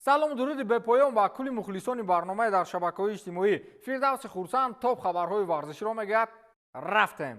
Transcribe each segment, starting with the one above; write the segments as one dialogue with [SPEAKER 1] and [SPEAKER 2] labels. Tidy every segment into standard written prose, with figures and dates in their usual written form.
[SPEAKER 1] салому дуруди бепоён ба кулли мухлисони барномаи дар шабакаҳои иҷтимоӣ. Фирдавси хурсанд топ хабарҳои варзиширо мегӯяд. Рафтем.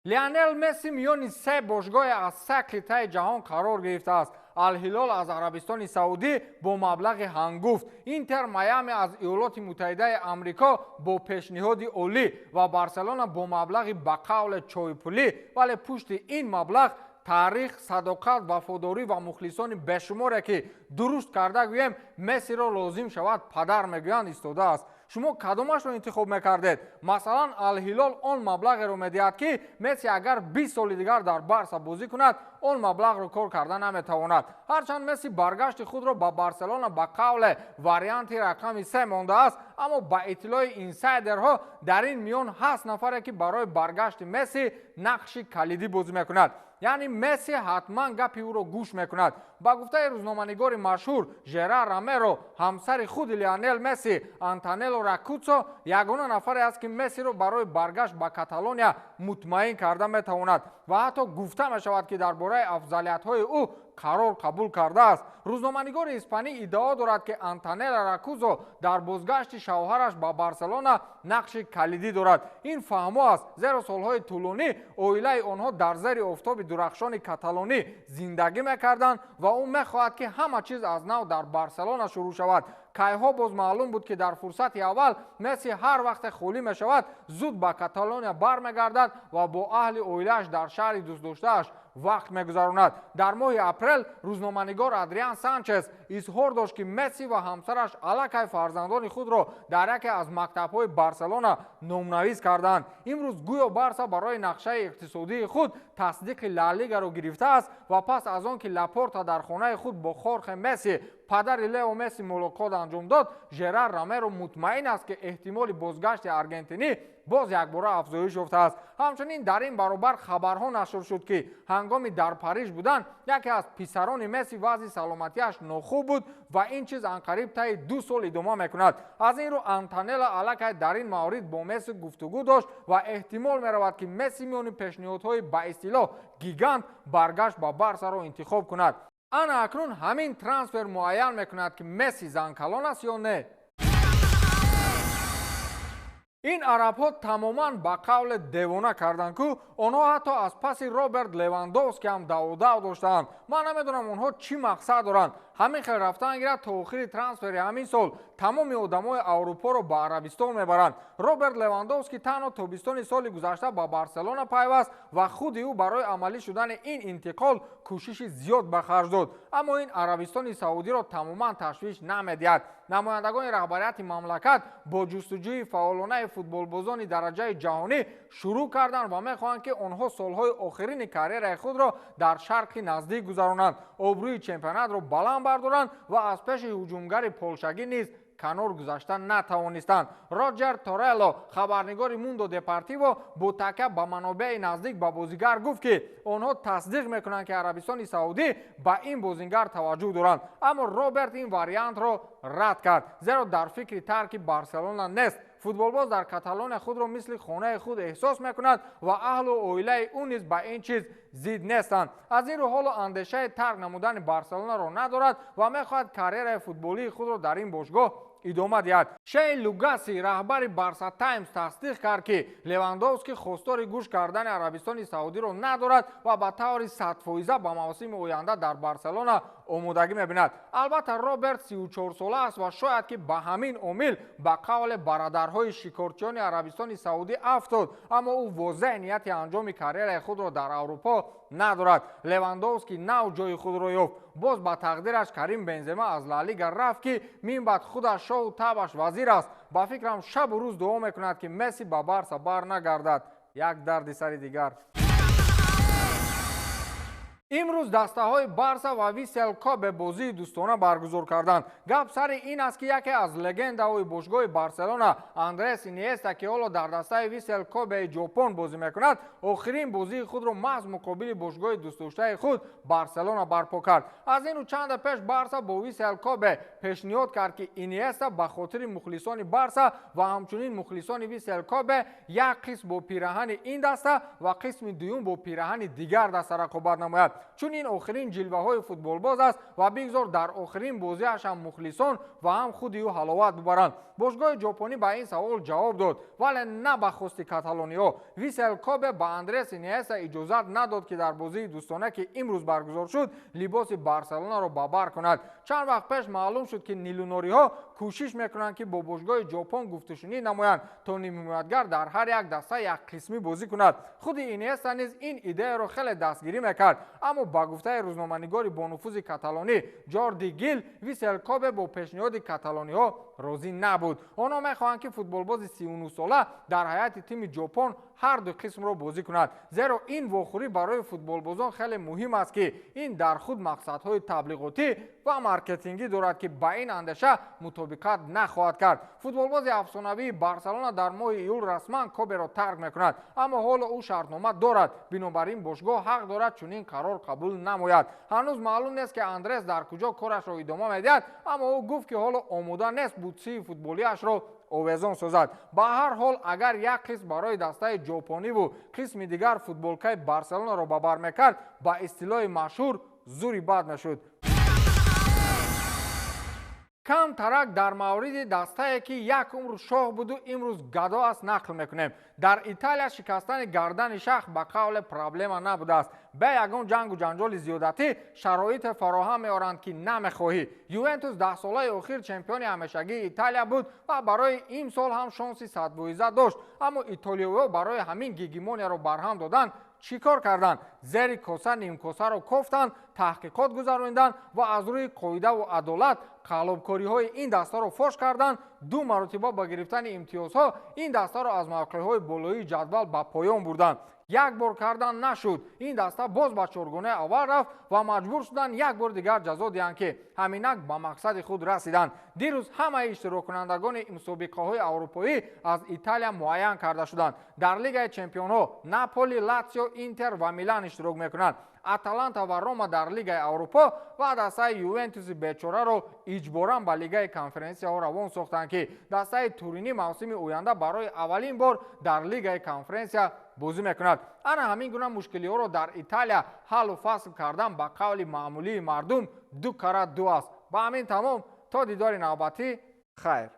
[SPEAKER 1] Лионел Месси миёни се бошгоҳи аз сакли таи ҷаҳон қарор гирифтааст. Ал-Ҳилол аз Арабистони Саудӣ бо маблағи ҳангуфт, Интер Майами аз Иёлоти Муттаҳидаи Амрико бо пешниҳоди олӣ ва Барселона бо маблағи ба қавле чойпулӣ, вале пушти ин маблағ таърих, садоқат, вафодорӣ ва мухлисони бешуморе ки дуруст карда гӯем Мессиро лозим шавад падар мегӯянд истодааст. шумо кадомашро интихоб мекардед? Масалан, Ал-Ҳилол он маблағеро медиҳад ки Месси агар 20 соли дигар дар Барса бозӣ кунад, он маблағро кор карда наметавонад. Ҳарчанд Месси баргашти худро ба Барселона ба қавле варианти рақами 3 мондааст, аммо ба иттилои инсайдерҳо дар ин миён 7 нафаре ки барои баргашти Месси нақши калидӣ бозӣ мекунад. яъне Месси ҳатман гапи ӯро гӯш мекунад. ба гуфтаи рӯзноманигори машҳур Жерар Ромеро, ҳамсари худи Лионел Месси, Антонелло Ракуццо ягона нафаре аст ки Мессиро барои баргашт ба Каталония мутмаин карда метавонад ва ҳатто гуфта мешавад ки дар бораи афзалиятҳои ӯ қарор қабул кардааст. рӯзноманигори испанӣ иддао дорад ки Антонелло Ракуццо дар бозгашти шавҳараш ба Барселона нақши калидӣ дорад. ин фаҳмо аст, зеро солҳои тӯлонӣ оилаи онҳо дар зери офтоби дурахшони каталонӣ зиндагӣ мекарданд ва ӯ мехоҳад ки ҳама чиз аз нав дар Барселона шурӯъ шавад. кайҳо боз маълум буд ки дар фурсати аввал Месси ҳар вақте холӣ мешавад, зуд ба Каталония бармегардад ва бо аҳли оилааш дар шаҳри дӯстдоштааш вақт мегузаронад. дар моҳи апрел рӯзноманигор Адриан Санчес изҳор дошт ки Месси ва ҳамсараш аллакай фарзандони худро дар яке аз мактабҳои Барселона номнавис карданд. имрӯз гӯё Барса барои нақшаи иқтисодии худ тасдиқи Ла Лигаро гирифтааст ва пас аз он ки Лапорта дар хонаи худ бо Хорхе Месси, падари Лео Месси мулоқот анҷом дод, Жерар Ромеро мутмаин аст ки эҳтимоли бозгашти аргентинӣ боз якбора афзоиш ёфтааст. ҳамчунин дар ин баробар хабарҳо нашр шуд ки ҳангоми дар Париж будан яке аз писарони Месси вазъи саломатиаш нохуб буд ва ин чиз анқариб таи 2 сол идома мекунад. аз ин рӯ Антонелло аллакай дар ин маврид бо Месси гуфтугӯ дошт ва эҳтимол меравад ки Месси миёни пешниҳодҳои ба истилоҳ гигант баргашт ба Барсаро интихоб кунад. ана акнун ҳамин трансфер муайян мекунад ки Месси занкалон аст ё не. ин арабҳо тамоман ба қавле девона карданд ку онҳо ҳатто аз паси Роберт Левандовски ҳам даводав доштаанд. ман намедонам онҳо чӣ мақсад доранд. ҳамин хел рафтан гирад то охири трансфери ҳамин сол тамоми одамои аврупоро ба Арабистон мебаранд. Роберт Левандовски танҳо тобистони соли гузашта ба Барселона пайваст ва худи ӯ барои амалӣ шудани ин интиқол кӯшиши зиёд ба харҷ дод, аммо ин Арабистони Саудиро тамоман ташвиш намедиҳад. намояндагони раҳбарияти мамлакат бо ҷустуҷӯи фаъолонаи футболбозони дараҷаи ҷаҳонӣ шурӯъ карданд ва мехоҳанд ки онҳо солҳои охирини карьераи худро дар шарқи наздик гузаронанд, обрӯи чемпионатро баланд бардоранд ва аз пеши ҳуҷумгари полшагӣ низ канор гузашта натавонистанд. Роҷер Торелло, хабарнигори Мундо Депортиво, бо такя ба манобеи наздик ба бозигар гуфт ки онҳо тасдиқ мекунанд ки Арабистони Саудӣ ба ин бозингар таваҷҷӯҳ доранд, аммо Роберт ин вариантро рад кард, зеро дар фикри тарки Барселона нест. футболбоз дар Каталония худро мисли хонаи худ эҳсос мекунад ва аҳлу оилаи ӯ низ ба ин чиз зид нестанд. аз ин рӯ ҳоло андешаи тарк намудани Барселонаро надорад ва мехоҳад карьераи футболии худро дар ин бошгоҳ идома диҳад. Шей Лугаси, раҳбари Барса Таймс, тасдиқ кард ки Левандовски хостори гӯш кардани Арабистони Саудиро надорад ва ба таври 100% ба мавсими оянда дар Барселона омодагӣ мебинад. албатта Роберт 34 сола аст ва шояд ки ба ҳамин омил ба қавле бародарҳои шикорчиёни Арабистони Саудӣ афтод, аммо ӯ возеҳ нияти анҷоми карьераи худро дар Аврупо надорад. Левандовски нав ҷои худро ёфт. боз ба тақдираш Карим Бензема аз Ла Лига рафт ки минбаъд худаш шоҳу табаш вазир аст. ба фикрам шабу рӯз дуо мекунад ки Месси ба Барса бар нагардад. як дарди сари дигар. имрӯз дастаҳои Барса ва Висел Кобе бозии дӯстона баргузор карданд. гап сари ин аст ки яке аз легендаҳои бошгоҳи Барселона, Андрес Иньеста, ки ҳоло дар дастаи Висел Кобеи ҷопон бозӣ мекунад, охирин бозии худро маҳз муқобили бошгоҳи дӯстдоштаи худ Барселона барпо кард. аз ину чанде пеш Барса бо Висел Кобе пешниҳод кард ки Иньеста ба хотири мухлисони Барса ва ҳамчунин мухлисони Висел Кобе як қисм бо пираҳани ин даста ва қисми дуюм бо пираҳани дигар даста рақобат намояд. چون این آخرین جلوه های فوتبالباز است و بگذار در آخرین بازیش هم مخلصان و هم خودی او حلاوت ببرند. باشگاه ژاپنی به این سوال جواب داد، ولی نه به خواست کاتالونیا. ویسل کوبه به اندرس اینیستا اجازت نداد که در بازی دوستانه که امروز برگزار شد لباس بارسلونا را به بر کند. چند وقت پیش معلوم شد که نیلونوری ها کوشش میکنند که با باشگاه ژاپن گفتشنی نمایند تا نیمه‌مدتگر در هر یک دسته یک قسمی بازی کند. خود اینیستا نیز این ایده را خیلی دستگیری میکرد، اما با گفته روزنامه‌نگاری با نفوذ کاتالانی جاردی گیل، ویسل کوبه با پیشنهاد کاتالانی ها راضی نبود. آنها میخواهند که فوتبالباز 39 ساله در هیئت تیم ژاپن هر دو قسم را بازی کند، زیرا این واخوری برای فوتبالبازان خیلی مهم است که این در خود مقصدهای تبلیغاتی و مارکتینگی دارد که با این اندیشه مطابقت نخواهد کرد. فوتبالباز افسانه‌ای بارسلونا در ماه ایول رسما کوبه را ترک میکند، اما حالا او شرطنامه دارد، بنابراین باشگاه حق دارد چنین قرار قبول نماید. هنوز معلوم نیست که اندرس در کجا کارش را ادامه میدهد، اما او گفت که حالا آماده نیست بوتسی فوتبالیش را آویزان سازد. به هر حال اگر یک قسم برای دسته ژاپنی و قسم دیگر فوتبالکای بارسلونا را به بر میکرد، با اصطلاح مشهور زوری بد میشد. کم ترک در مورد دسته که یک عمر شاه بود و امروز گدا است نقل میکنیم. در ایتالیا شکستن گردن شاخ به قول پرابلم نبوده است. به یگان جنگ و جنجال زیادتی شرایط فراهم میارند که نمیخواهی. یوونتوس 10 ساله اخیر چمپیون همیشگی ایتالیا بود و برای این سال هم شانسی 100% داشت، اما ایتالیایی‌ها برای همین گیگمونی را برهم دادن چیکار کردند؟ زیر کاسه نیم کاسه را کوفتند، تحقیقات گذراندند و از روی قاعده و عدالت خرابکاری های این دسته را فاش کردند. 2 مرتبه با گرفتن امتیازها این دسته را از موقع های بالایی جدول به پایان بردند. یک بار کردن نشد، این دسته باز به چهارگانه اول رفت و مجبور شدند یک بار دیگر جزا دهند که همینک به مقصد خود رسیدند. دیروز همه اشتراک کنندگان مسابقه های اروپایی از ایتالیا معین کرده شدند. در لیگ چمپیون ها ناپولی، لاتزیو، اینتر و میلان اشتراک میکنند. اتلانتا و روما در لیگ اروپا و دسته یوونتوس بیچاره را اجباراً به لیگ کنفرانسیا ها روان ساختند که دسته تورینی موسم آینده برای اولین بار در لیگ کنفرانسیا بازی میکند. انا همین گونه مشکلی ها را در ایتالیا حل و فصل کردن به قول معمولی مردم 2 کاره 2 است. با همین تمام، تا دیدار نوبتی، خیر.